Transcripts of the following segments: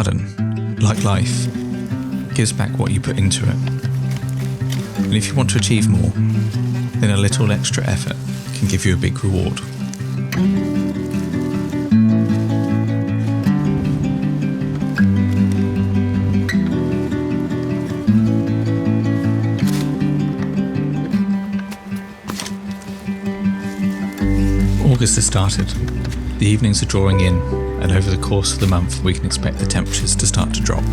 garden, like life, gives back what you put into it. And if you want to achieve more, then a little extra effort can give you a big reward. August has started. The evenings are drawing in, and over the course of the month we can expect the temperatures to start to drop.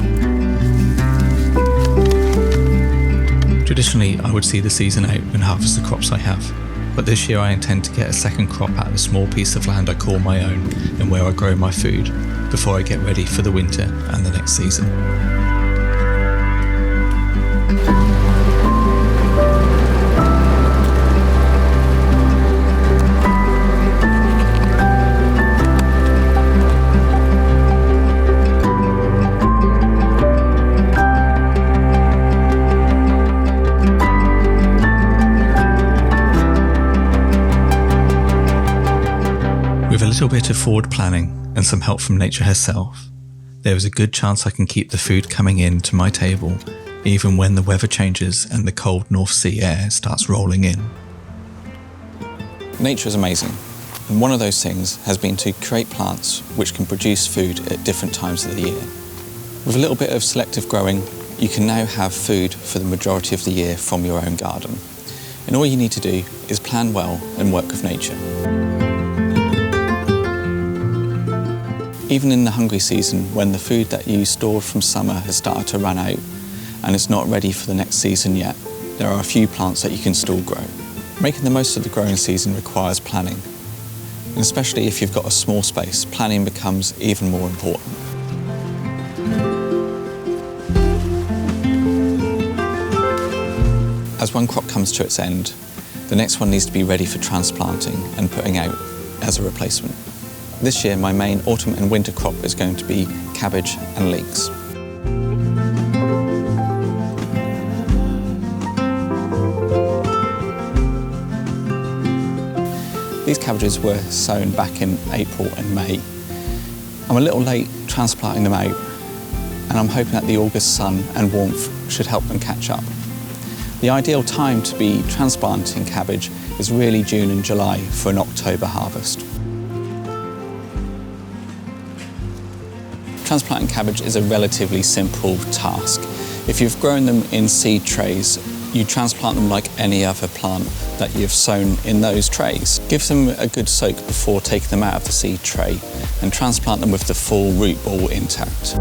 Traditionally, I would see the season out and harvest the crops I have, but this year I intend to get a second crop out of the small piece of land I call my own and where I grow my food, before I get ready for the winter and the next season. With a little bit of forward planning and some help from nature herself, there is a good chance I can keep the food coming in to my table even when the weather changes and the cold North Sea air starts rolling in. Nature is amazing, and one of those things has been to create plants which can produce food at different times of the year. With a little bit of selective growing, you can now have food for the majority of the year from your own garden. And all you need to do is plan well and work with nature. Even in the hungry season, when the food that you stored from summer has started to run out and it's not ready for the next season yet, there are a few plants that you can still grow. Making the most of the growing season requires planning. And especially if you've got a small space, planning becomes even more important. As one crop comes to its end, the next one needs to be ready for transplanting and putting out as a replacement. This year, my main autumn and winter crop is going to be cabbage and leeks. These cabbages were sown back in April and May. I'm a little late transplanting them out, and I'm hoping that the August sun and warmth should help them catch up. The ideal time to be transplanting cabbage is really June and July for an October harvest. Transplanting cabbage is a relatively simple task. If you've grown them in seed trays, you transplant them like any other plant that you've sown in those trays. Give them a good soak before taking them out of the seed tray and transplant them with the full root ball intact.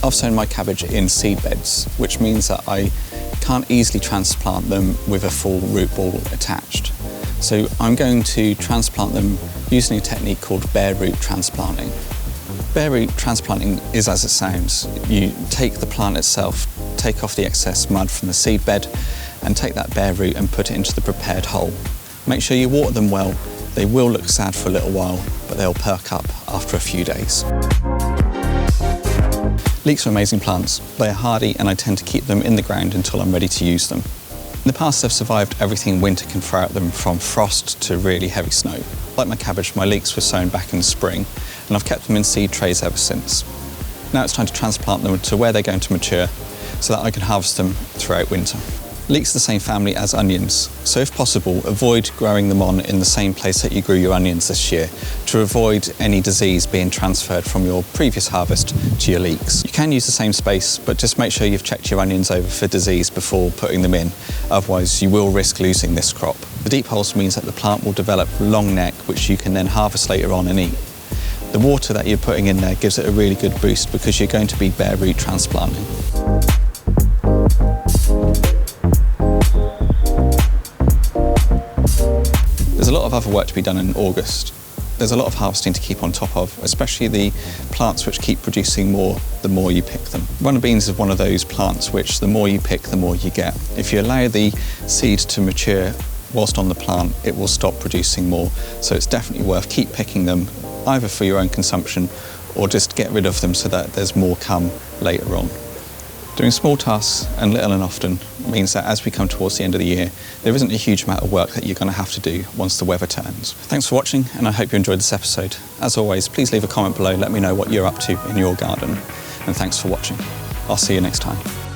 I've sown my cabbage in seed beds, which means that I can't easily transplant them with a full root ball attached. So I'm going to transplant them using a technique called bare root transplanting. Bare root transplanting is as it sounds. You take the plant itself, take off the excess mud from the seed bed, and take that bare root and put it into the prepared hole. Make sure you water them well. They will look sad for a little while, but they'll perk up after a few days. Leeks are amazing plants. They are hardy, and I tend to keep them in the ground until I'm ready to use them. In the past, they've survived everything winter can throw at them, from frost to really heavy snow. Like my cabbage, my leeks were sown back in the spring, and I've kept them in seed trays ever since. Now it's time to transplant them to where they're going to mature so that I can harvest them throughout winter. Leeks are the same family as onions, so if possible, avoid growing them on in the same place that you grew your onions this year to avoid any disease being transferred from your previous harvest to your leeks. You can use the same space, but just make sure you've checked your onions over for disease before putting them in, otherwise you will risk losing this crop. The deep holes means that the plant will develop a long neck, which you can then harvest later on and eat. The water that you're putting in there gives it a really good boost because you're going to be bare root transplanting. There's a lot of other work to be done in August. There's a lot of harvesting to keep on top of, especially the plants which keep producing more the more you pick them. Runner beans is one of those plants which the more you pick, the more you get. If you allow the seed to mature whilst on the plant, it will stop producing more. So it's definitely worth keep picking them, either for your own consumption or just get rid of them so that there's more come later on. Doing small tasks and little and often means that as we come towards the end of the year, there isn't a huge amount of work that you're going to have to do once the weather turns. Thanks for watching, and I hope you enjoyed this episode. As always, please leave a comment below, let me know what you're up to in your garden. And thanks for watching. I'll see you next time.